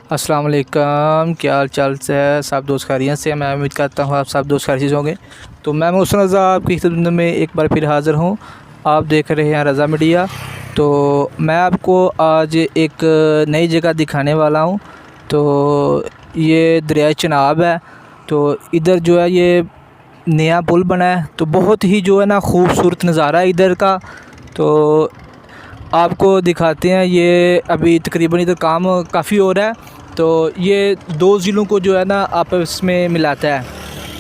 अस्सलाम वालेकुम, क्या हाल चाल से है सब दोस्त खैरियत से। मैं उम्मीद करता हूँ आप सब दोस्त खैरियत से होंगे। तो मैं मोहसिन रज़ा आपकी खिदमत में एक बार फिर हाज़िर हूँ। आप देख रहे हैं रज़ा मीडिया। तो मैं आपको आज एक नई जगह दिखाने वाला हूँ। तो ये दरिया चनाब है। तो इधर जो है ये नया पुल बना है, तो बहुत ही जो है ना खूबसूरत नज़ारा है इधर का। तो आपको दिखाते हैं। ये अभी तकरीबन इधर काम काफ़ी हो रहा है। तो ये दो ज़िलों को जो है ना आपस में मिलाता है।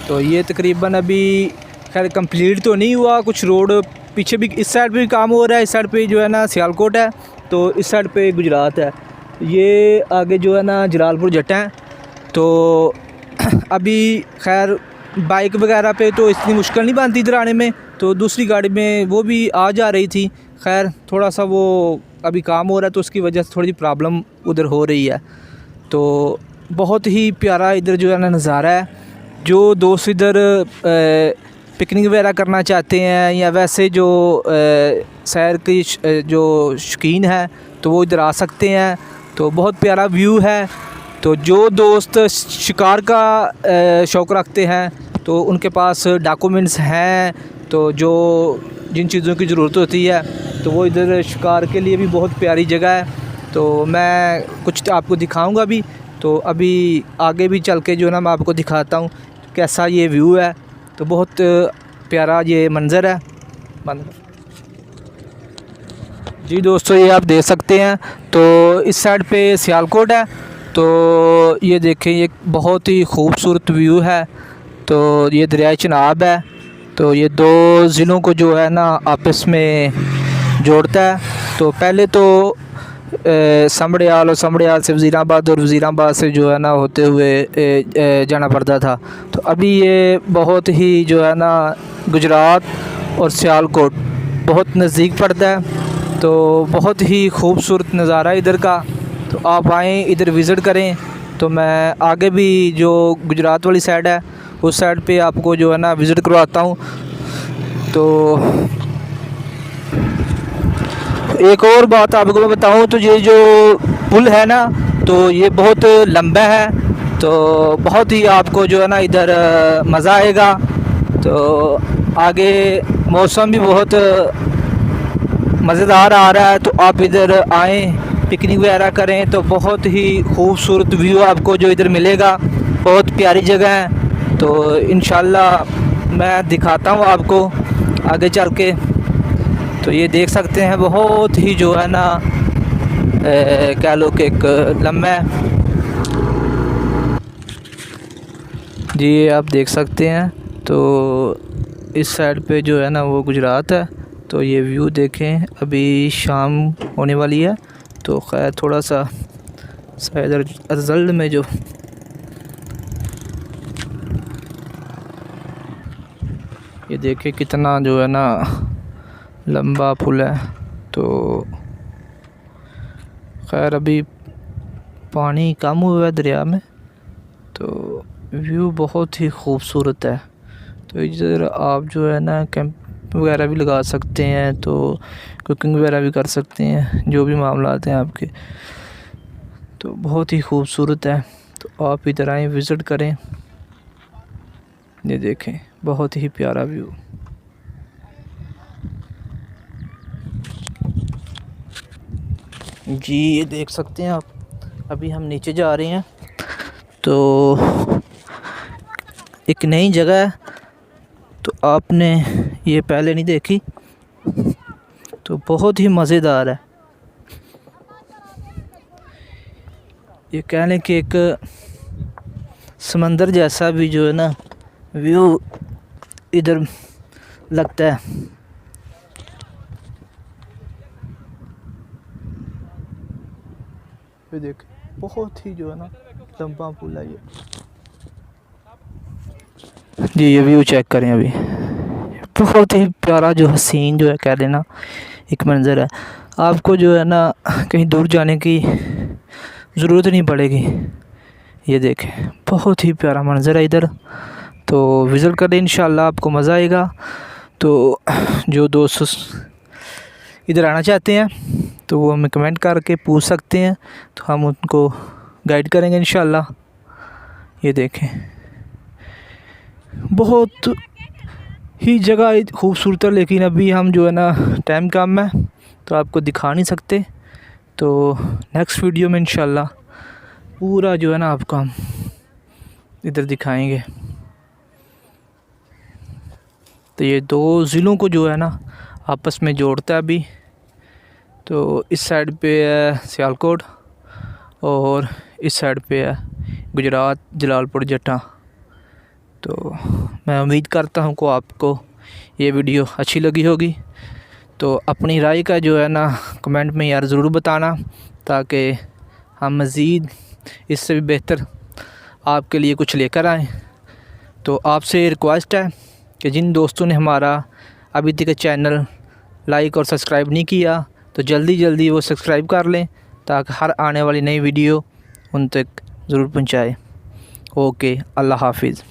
तो ये तकरीबन अभी खैर कंप्लीट तो नहीं हुआ, कुछ रोड पीछे भी, इस साइड पे भी काम हो रहा है। इस साइड पे जो है ना सियालकोट है, तो इस साइड पे गुजरात है। ये आगे जो है ना जलालपुर जट्टा है। तो अभी खैर बाइक वगैरह पे तो इतनी मुश्किल नहीं बनती इधर आने में, तो दूसरी गाड़ी में वो भी आ जा रही थी। खैर थोड़ा सा वो अभी काम हो रहा है, तो उसकी वजह से थोड़ी प्रॉब्लम उधर हो रही है। तो बहुत ही प्यारा इधर जो है ना नज़ारा है। जो दोस्त इधर पिकनिक वगैरह करना चाहते हैं या वैसे जो सैर की जो शौकीन है, तो वो इधर आ सकते हैं। तो बहुत प्यारा व्यू है। तो जो दोस्त शिकार का शौक़ रखते हैं, तो उनके पास डॉक्यूमेंट्स हैं, तो जो जिन चीज़ों की ज़रूरत होती है, तो वो इधर शिकार के लिए भी बहुत प्यारी जगह है। तो मैं कुछ आपको दिखाऊंगा अभी। तो अभी आगे भी चल के जो है ना मैं आपको दिखाता हूँ कैसा ये व्यू है। तो बहुत प्यारा ये मंज़र है। जी दोस्तों, ये आप देख सकते हैं। तो इस साइड पे सियालकोट है। तो ये देखें, ये बहुत ही खूबसूरत व्यू है। तो ये दरिया चनाब है। तो ये दो ज़िलों को जो है ना आपस में जोड़ता है। तो पहले तो समड़ियाल और समड़ियाल से वज़ीराबाद और वज़ीराबाद से जो है ना होते हुए जाना पड़ता था। तो अभी ये बहुत ही जो है ना गुजरात और सियालकोट बहुत नज़दीक पड़ता है। तो बहुत ही खूबसूरत नज़ारा है इधर का। तो आप आएँ, इधर विज़िट करें। तो मैं आगे भी जो गुजरात वाली साइड है, उस साइड पे आपको जो है ना विज़िट करवाता हूँ। तो एक और बात आपको मैं बताऊँ, तो ये जो पुल है ना, तो ये बहुत लंबा है। तो बहुत ही आपको जो है ना इधर मज़ा आएगा। तो आगे मौसम भी बहुत मज़ेदार आ रहा है। तो आप इधर आएँ, पिकनिक वगैरह करें। तो बहुत ही खूबसूरत व्यू आपको जो इधर मिलेगा। बहुत प्यारी जगह है। तो इंशाल्लाह मैं दिखाता हूँ आपको आगे चल के। तो ये देख सकते हैं, बहुत ही जो है ना कह लो कि एक लम्बा है। जी ये आप देख सकते हैं। तो इस साइड पे जो है ना वो गुजरात है। तो ये व्यू देखें, अभी शाम होने वाली है। तो खैर थोड़ा सा शायद अर्जल्द में जो ये देखें कितना जो है ना लंबा पुल है। तो खैर अभी पानी कम हुआ है दरिया में। तो व्यू बहुत ही खूबसूरत है। तो इधर आप जो है ना कैंप वगैरह भी लगा सकते हैं। तो कुकिंग वगैरह भी कर सकते हैं, जो भी मामला आते हैं आपके। तो बहुत ही खूबसूरत है। तो आप इधर आएँ, विज़िट करें। ये देखें, बहुत ही प्यारा व्यू। जी ये देख सकते हैं आप। अभी हम नीचे जा रहे हैं। तो एक नई जगह है, तो आपने ये पहले नहीं देखी। तो बहुत ही मज़ेदार है। ये कह लें कि एक समंदर जैसा भी जो है ना व्यू इधर लगता है। ये देख, बहुत ही जो है ना लंबा पुल है ये। जी ये व्यू चेक करें अभी। बहुत ही प्यारा जो हसीन जो है कह लेना एक मंज़र है। आपको जो है ना कहीं दूर जाने की ज़रूरत नहीं पड़ेगी। ये देखें, बहुत ही प्यारा मंज़र है इधर। तो विज़िट करें, इंशाल्लाह आपको मज़ा आएगा। तो जो दोस्त इधर आना चाहते हैं, तो वो हमें कमेंट करके पूछ सकते हैं। तो हम उनको गाइड करेंगे इंशाल्लाह। ये देखें, बहुत ही जगह खूबसूरत है, लेकिन अभी हम जो है ना टाइम कम है तो आपको दिखा नहीं सकते। तो नेक्स्ट वीडियो में इंशाल्लाह पूरा जो है ना आपको हम इधर दिखाएंगे। तो ये दो ज़िलों को जो है ना आपस में जोड़ता है अभी। तो इस साइड पे है सियालकोट और इस साइड पे है गुजरात जलालपुर जट्टा। तो मैं उम्मीद करता हूँ को आपको ये वीडियो अच्छी लगी होगी। तो अपनी राय का जो है ना कमेंट में यार ज़रूर बताना, ताकि हम मज़ीद इससे भी बेहतर आपके लिए कुछ लेकर आएँ। तो आपसे रिक्वेस्ट है कि जिन दोस्तों ने हमारा अभी तक चैनल लाइक और सब्सक्राइब नहीं किया तो जल्दी वो सब्सक्राइब कर लें, ताकि हर आने वाली नई वीडियो उन तक ज़रूर पहुंचाए। ओके, अल्लाह हाफिज़।